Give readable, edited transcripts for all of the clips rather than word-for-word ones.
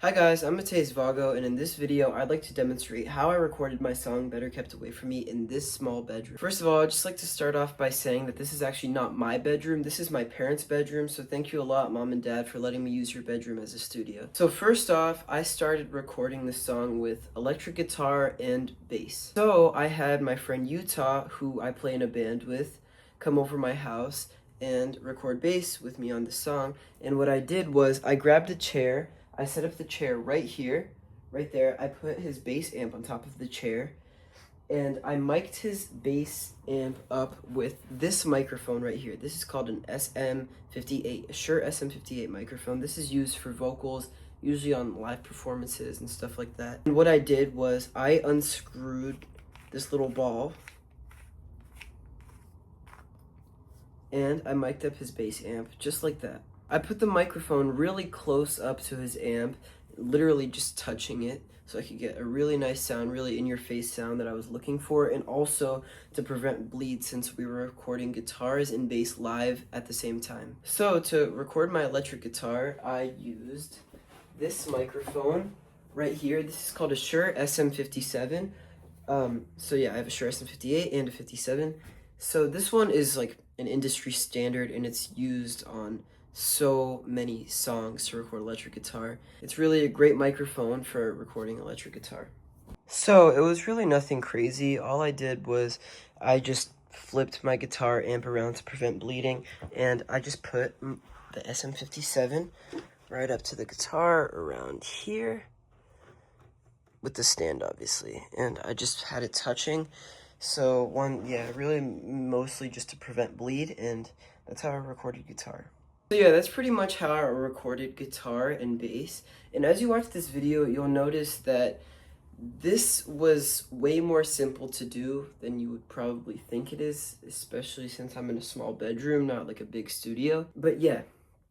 Hi guys, I'm Mateusvago, and in this video I'd like to demonstrate how I recorded my song Better Kept Away From Me in this small bedroom. First of all, I'd just like to start off by saying that this is actually not my bedroom, this is my parents' bedroom, so thank you a lot, Mom and Dad, for letting me use your bedroom as a studio. So first off, I started recording this song with electric guitar and bass. So I had my friend Utah, who I play in a band with, come over my house and record bass with me on the song, and what I did was I grabbed a chair. I set up the chair right here, right there. I put his bass amp on top of the chair, and I mic'd his bass amp up with this microphone right here. This is called an SM58, a Shure SM58 microphone. This is used for vocals, usually on live performances and stuff like that. And what I did was I unscrewed this little ball, and I mic'd up his bass amp just like that. I put the microphone really close up to his amp, literally just touching it, so I could get a really nice sound, really in-your-face sound that I was looking for, and also to prevent bleed since we were recording guitars and bass live at the same time. So to record my electric guitar, I used this microphone right here. This is called a Shure SM57. So yeah, I have a Shure SM58 and a 57. So this one is like an industry standard, and it's used on so many songs to record electric guitar. It's really a great microphone for recording electric guitar. So it was really nothing crazy. All I did was I just flipped my guitar amp around to prevent bleeding, and I just put the SM57 right up to the guitar around here with the stand, obviously, and I just had it touching. So really mostly just to prevent bleed, and that's how I recorded guitar. So yeah, that's pretty much how I recorded guitar and bass. And as you watch this video, you'll notice that this was way more simple to do than you would probably think it is, especially since I'm in a small bedroom, not like a big studio. But yeah.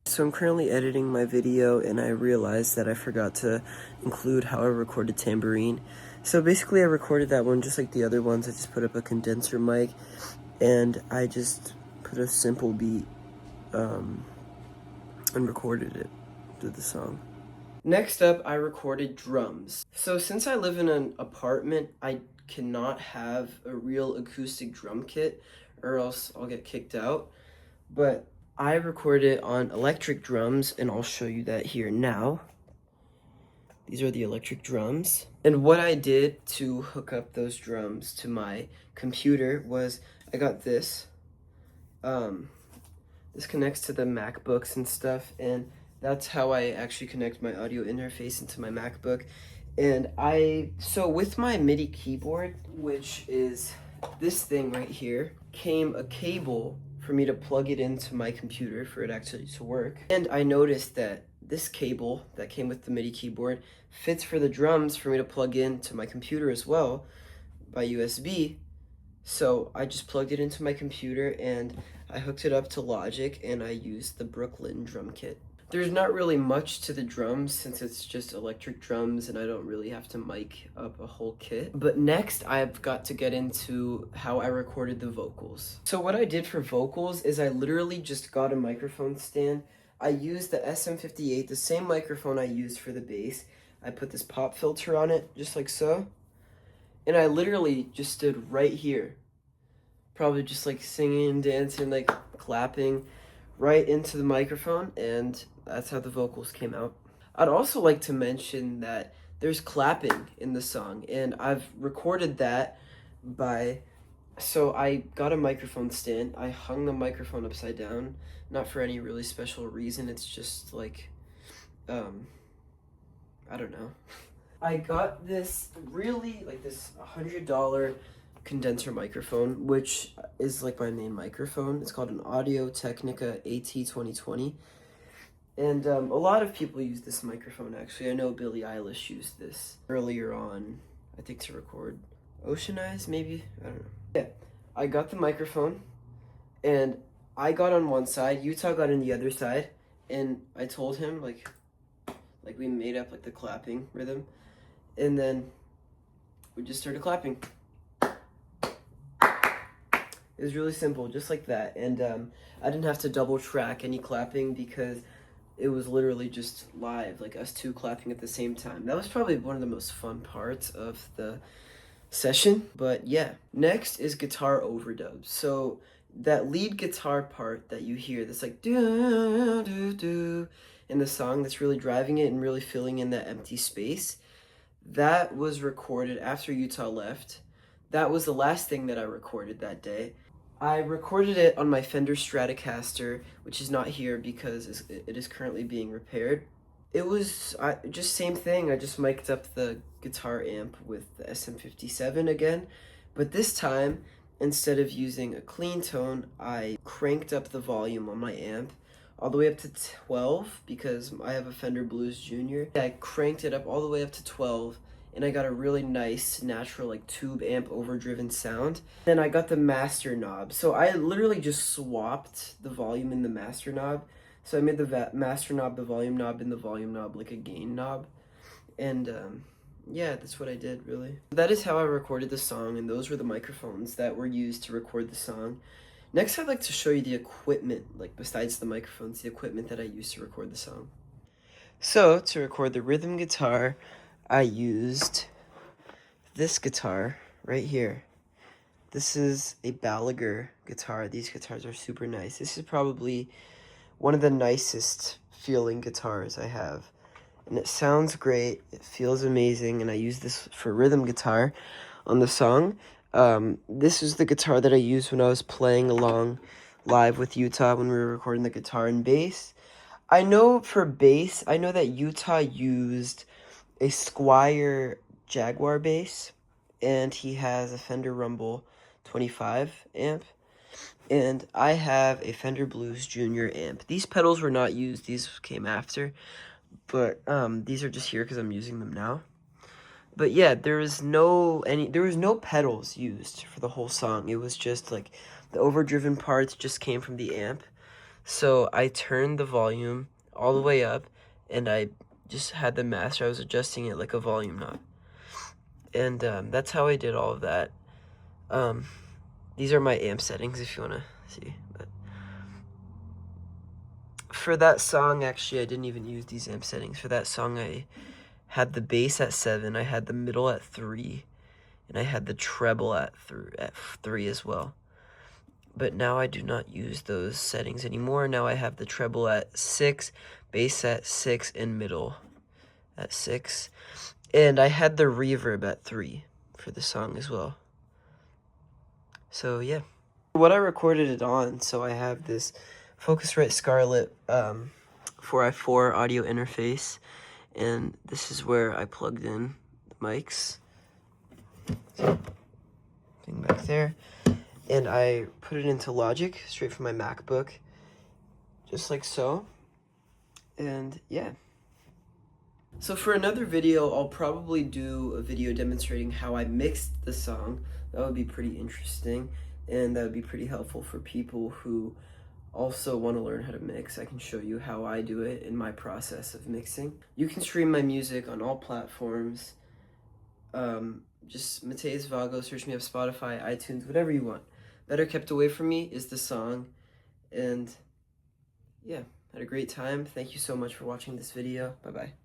So I'm currently editing my video, and I realized that I forgot to include how I recorded tambourine. So basically I recorded that one just like the other ones. I just put up a condenser mic, and I just put a simple beat and recorded it to the song. Next up, I recorded drums. So since I live in an apartment, I cannot have a real acoustic drum kit or else I'll get kicked out. But I recorded on electric drums, and I'll show you that here now. These are the electric drums. And what I did to hook up those drums to my computer was I got this. This connects to the MacBooks and stuff, and that's how I actually connect my audio interface into my MacBook. And so with my MIDI keyboard, which is this thing right here, came a cable for me to plug it into my computer for it actually to work. And I noticed that this cable that came with the MIDI keyboard fits for the drums for me to plug into my computer as well by USB. So I just plugged it into my computer, and I hooked it up to Logic, and I used the Brooklyn drum kit. There's not really much to the drums since it's just electric drums and I don't really have to mic up a whole kit. But next, I've got to get into how I recorded the vocals. So what I did for vocals is I literally just got a microphone stand. I used the SM58, the same microphone I used for the bass. I put this pop filter on it, just like so. And I literally just stood right here, probably just like singing, dancing, like clapping right into the microphone, and that's how the vocals came out. I'd also like to mention that there's clapping in the song, and I've recorded that so I got a microphone stand. I hung the microphone upside down, not for any really special reason. It's just like, I don't know. I got this this $100 condenser microphone, which is like my main microphone. It's called an Audio-Technica AT2020. And a lot of people use this microphone, actually. I know Billie Eilish used this earlier on, I think to record Ocean Eyes, maybe? I don't know. Yeah, I got the microphone, and I got on one side, Utah got on the other side, and I told him, like we made up like the clapping rhythm, and then we just started clapping. It was really simple, just like that, and I didn't have to double track any clapping because it was literally just live, like us two clapping at the same time. That was probably one of the most fun parts of the session. But yeah, next is guitar overdubs. So that lead guitar part that you hear, that's like do do do in the song, that's really driving it and really filling in that empty space, that was recorded after Utah left. That was the last thing that I recorded that day. I recorded it on my Fender Stratocaster, which is not here because it is currently being repaired. It was just same thing. I just mic'd up the guitar amp with the SM57 again, but this time, instead of using a clean tone, I cranked up the volume on my amp all the way up to 12 because I have a Fender Blues Junior. I cranked it up all the way up to 12, and I got a really nice natural like tube amp overdriven sound. Then I got the master knob. So I literally just swapped the volume in the master knob. So I made the master knob the volume knob, and the volume knob like a gain knob. And yeah, that's what I did really. That is how I recorded the song, and those were the microphones that were used to record the song. Next, I'd like to show you the equipment, like besides the microphones, the equipment that I used to record the song. So to record the rhythm guitar, I used this guitar right here. This is a Gallagher guitar. These guitars are super nice. This is probably one of the nicest feeling guitars I have. And it sounds great. It feels amazing. And I use this for rhythm guitar on the song. This is the guitar that I used when I was playing along live with Utah when we were recording the guitar and bass. I know for bass, I know that Utah used a Squier Jaguar bass, and he has a Fender Rumble 25 amp, and I have a Fender Blues Junior amp. These pedals were not used, these came after, but these are just here because I'm using them now. But yeah, there was no pedals used for the whole song. It was just like the overdriven parts just came from the amp. So I turned the volume all the way up, and I just had the master. I was adjusting it like a volume knob. And that's how I did all of that. These are my amp settings if you want to see. But for that song, actually, I didn't even use these amp settings. For that song, I had the bass at 7, I had the middle at 3, and I had the treble at 3 as well. But now I do not use those settings anymore. Now I have the treble at 6, bass at 6, and middle at 6. And I had the reverb at 3 for the song as well. So yeah. What I recorded it on, so I have this Focusrite Scarlett 4i4 audio interface, and this is where I plugged in the mics. So, thing back there. And I put it into Logic, straight from my MacBook, just like so. And yeah. So for another video, I'll probably do a video demonstrating how I mixed the song. That would be pretty interesting, and that would be pretty helpful for people who also want to learn how to mix. I can show you how I do it in my process of mixing. You can stream my music on all platforms. Just Mateusvago, search me up Spotify, iTunes, whatever you want. Better Kept Away From Me is the song. And yeah, had a great time. Thank you so much for watching this video. Bye-bye.